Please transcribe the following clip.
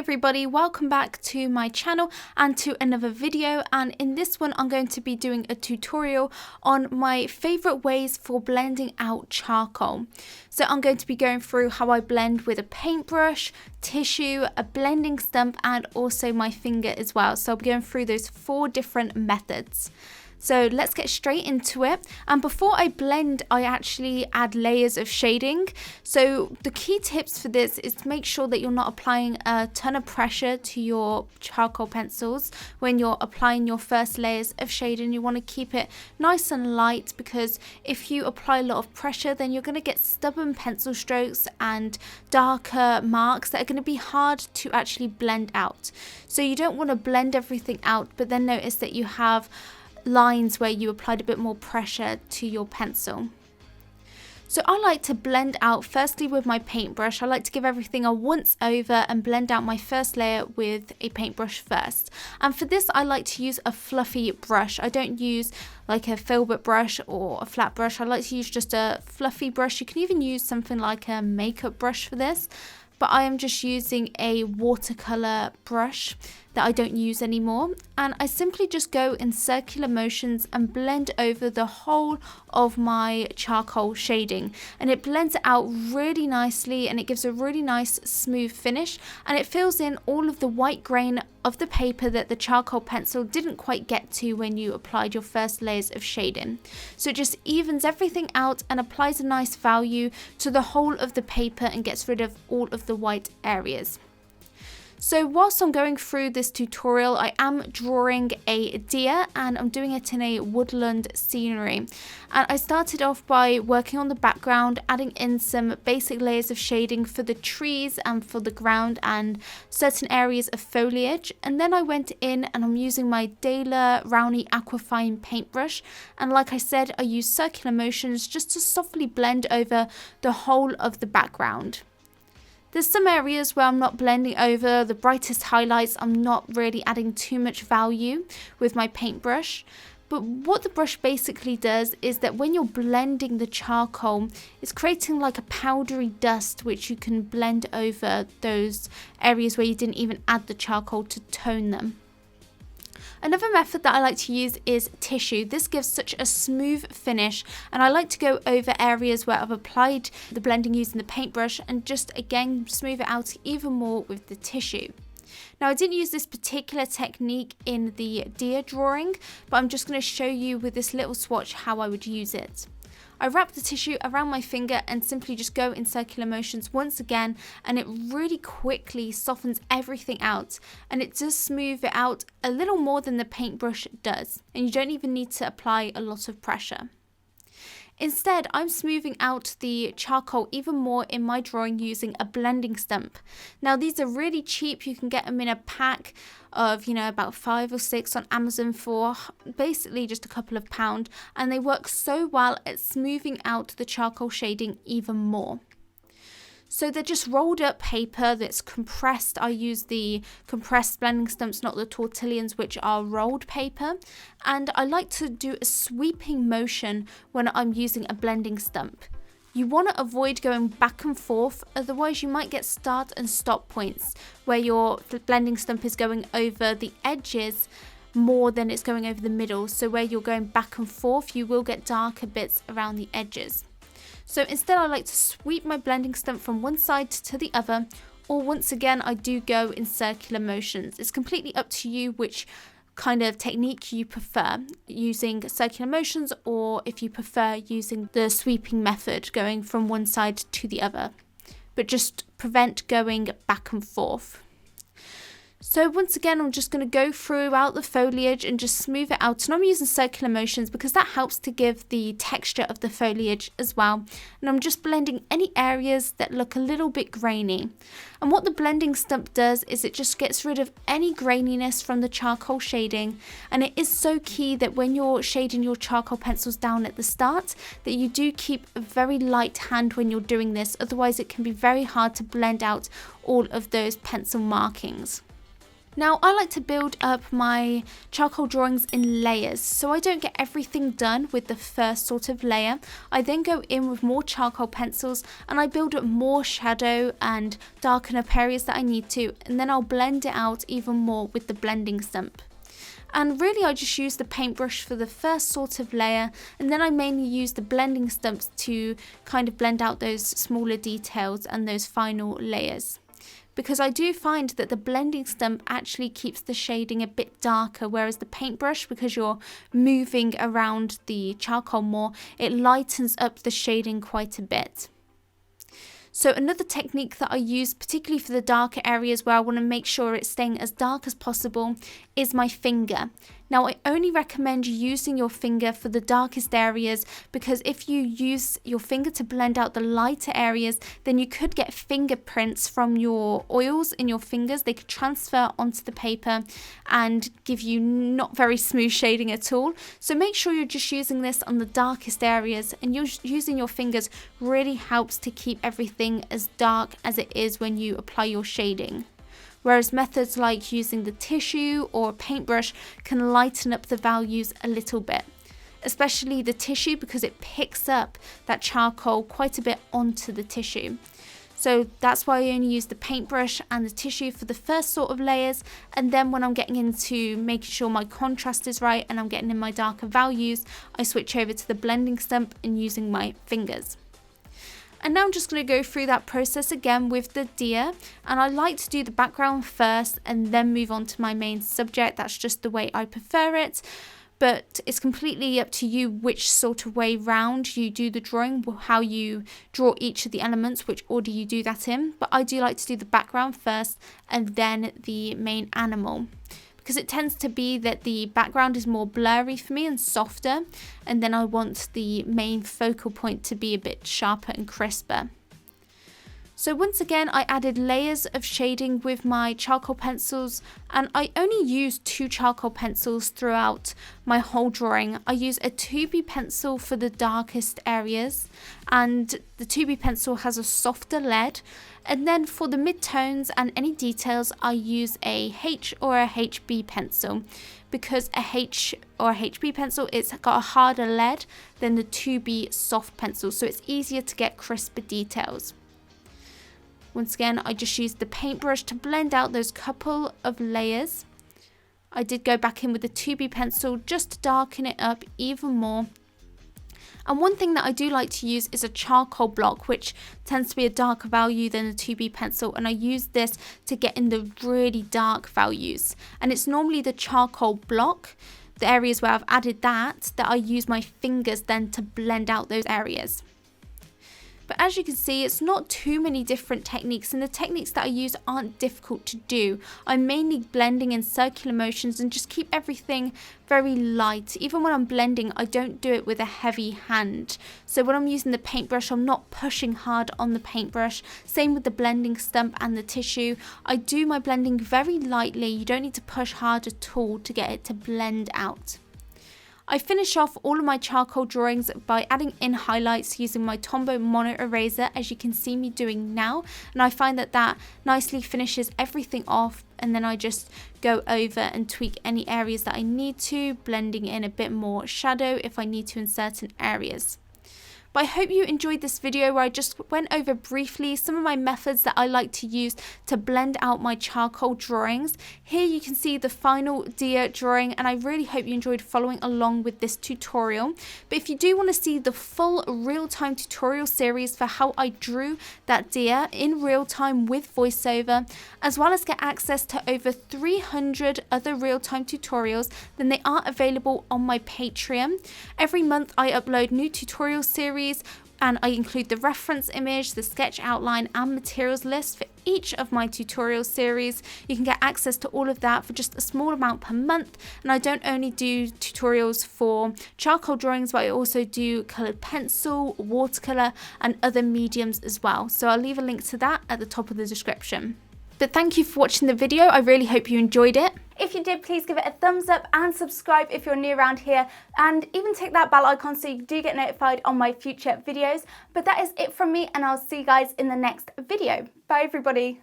everybody, welcome back to my channel and to another video, and in this one I'm going to be doing a tutorial on my favorite ways for blending out charcoal. So I'm going to be going through how I blend with a paintbrush, tissue, a blending stump and also my finger as well. So I'll be going through those 4 different methods. So let's get straight into it. And before I blend, I actually add layers of shading. So the key tips for this is to make sure that you're not applying a ton of pressure to your charcoal pencils when you're applying your first layers of shading. You want to keep it nice and light, because if you apply a lot of pressure, then you're going to get stubborn pencil strokes and darker marks that are going to be hard to actually blend out. So you don't want to blend everything out, but then notice that you have lines where you applied a bit more pressure to your pencil. So I like to blend out firstly with my paintbrush. I like to give everything a once over and blend out my first layer with a paintbrush first. And for this I like to use a fluffy brush. I don't use like a filbert brush or a flat brush. I like to use just a fluffy brush. You can even use something like a makeup brush for this, but I am just using a watercolor brush that I don't use anymore, and I simply just go in circular motions and blend over the whole of my charcoal shading, and it blends it out really nicely and it gives a really nice smooth finish, and it fills in all of the white grain of the paper that the charcoal pencil didn't quite get to when you applied your first layers of shading. So it just evens everything out and applies a nice value to the whole of the paper and gets rid of all of the white areas. So whilst I'm going through this tutorial, I am drawing a deer and I'm doing it in a woodland scenery. And I started off by working on the background, adding in some basic layers of shading for the trees and for the ground and certain areas of foliage. And then I went in and I'm using my Daler Rowney Aquafine paintbrush. And like I said, I use circular motions just to softly blend over the whole of the background. There's some areas where I'm not blending over the brightest highlights. I'm not really adding too much value with my paintbrush. But what the brush basically does is that when you're blending the charcoal, it's creating like a powdery dust which you can blend over those areas where you didn't even add the charcoal to tone them. Another method that I like to use is tissue. This gives such a smooth finish, and I like to go over areas where I've applied the blending using the paintbrush and just again smooth it out even more with the tissue. Now I didn't use this particular technique in the deer drawing, but I'm just going to show you with this little swatch how I would use it. I wrap the tissue around my finger and simply just go in circular motions once again, and it really quickly softens everything out, and it does smooth it out a little more than the paintbrush does, and you don't even need to apply a lot of pressure. Instead, I'm smoothing out the charcoal even more in my drawing using a blending stump. Now these are really cheap. You can get them in a pack of, about 5 or 6 on Amazon for basically just a couple of pounds, and they work so well at smoothing out the charcoal shading even more. So they're just rolled up paper that's compressed. I use the compressed blending stumps, not the tortillions, which are rolled paper. And I like to do a sweeping motion when I'm using a blending stump. You want to avoid going back and forth, otherwise you might get start and stop points where your blending stump is going over the edges more than it's going over the middle. So where you're going back and forth, you will get darker bits around the edges. So instead I like to sweep my blending stump from one side to the other, or once again I do go in circular motions. It's completely up to you which kind of technique you prefer, using circular motions or if you prefer using the sweeping method, going from one side to the other, but just prevent going back and forth. So once again, I'm just going to go throughout the foliage and just smooth it out. And I'm using circular motions because that helps to give the texture of the foliage as well. And I'm just blending any areas that look a little bit grainy. And what the blending stump does is it just gets rid of any graininess from the charcoal shading. And it is so key that when you're shading your charcoal pencils down at the start, that you do keep a very light hand when you're doing this. Otherwise, it can be very hard to blend out all of those pencil markings. Now, I like to build up my charcoal drawings in layers, so I don't get everything done with the first sort of layer. I then go in with more charcoal pencils and I build up more shadow and darken up areas that I need to, and then I'll blend it out even more with the blending stump. And really I just use the paintbrush for the first sort of layer, and then I mainly use the blending stumps to kind of blend out those smaller details and those final layers. Because I do find that the blending stump actually keeps the shading a bit darker, whereas the paintbrush, because you're moving around the charcoal more, it lightens up the shading quite a bit. So another technique that I use, particularly for the darker areas where I want to make sure it's staying as dark as possible, is my finger. Now, I only recommend using your finger for the darkest areas, because if you use your finger to blend out the lighter areas, then you could get fingerprints from your oils in your fingers. They could transfer onto the paper and give you not very smooth shading at all. So make sure you're just using this on the darkest areas, and using your fingers really helps to keep everything as dark as it is when you apply your shading. Whereas methods like using the tissue or a paintbrush can lighten up the values a little bit. Especially the tissue, because it picks up that charcoal quite a bit onto the tissue. So that's why I only use the paintbrush and the tissue for the first sort of layers, and then when I'm getting into making sure my contrast is right and I'm getting in my darker values, I switch over to the blending stump and using my fingers. And now I'm just going to go through that process again with the deer, and I like to do the background first and then move on to my main subject. That's just the way I prefer it, but it's completely up to you which sort of way round you do the drawing, how you draw each of the elements, which order you do that in. But I do like to do the background first and then the main animal, because it tends to be that the background is more blurry for me and softer, and then I want the main focal point to be a bit sharper and crisper. So once again, I added layers of shading with my charcoal pencils, and I only use 2 charcoal pencils throughout my whole drawing. I use a 2B pencil for the darkest areas, and the 2B pencil has a softer lead. And then for the midtones and any details, I use a H or a HB pencil, because a H or a HB pencil, it's got a harder lead than the 2B soft pencil, so it's easier to get crisper details. Once again, I just used the paintbrush to blend out those couple of layers. I did go back in with the 2B pencil just to darken it up even more. And one thing that I do like to use is a charcoal block, which tends to be a darker value than the 2B pencil, and I use this to get in the really dark values. And it's normally the charcoal block, the areas where I've added that I use my fingers then to blend out those areas. But as you can see, it's not too many different techniques, and the techniques that I use aren't difficult to do. I'm mainly blending in circular motions and just keep everything very light. Even when I'm blending, I don't do it with a heavy hand. So when I'm using the paintbrush, I'm not pushing hard on the paintbrush. Same with the blending stump and the tissue. I do my blending very lightly. You don't need to push hard at all to get it to blend out. I finish off all of my charcoal drawings by adding in highlights using my Tombow Mono Eraser, as you can see me doing now, and I find that that nicely finishes everything off, and then I just go over and tweak any areas that I need to, blending in a bit more shadow if I need to in certain areas. But I hope you enjoyed this video where I just went over briefly some of my methods that I like to use to blend out my charcoal drawings. Here you can see the final deer drawing, and I really hope you enjoyed following along with this tutorial. But if you do want to see the full real-time tutorial series for how I drew that deer in real time with voiceover, as well as get access to over 300 other real-time tutorials, then they are available on my Patreon. Every month I upload new tutorial series, and I include the reference image, the sketch outline and materials list for each of my tutorial series. You can get access to all of that for just a small amount per month, and I don't only do tutorials for charcoal drawings, but I also do coloured pencil, watercolour and other mediums as well. So I'll leave a link to that at the top of the description. But thank you for watching the video. I really hope you enjoyed it. If you did, please give it a thumbs up and subscribe if you're new around here, and even tick that bell icon so you do get notified on my future videos. But that is it from me, and I'll see you guys in the next video. Bye everybody.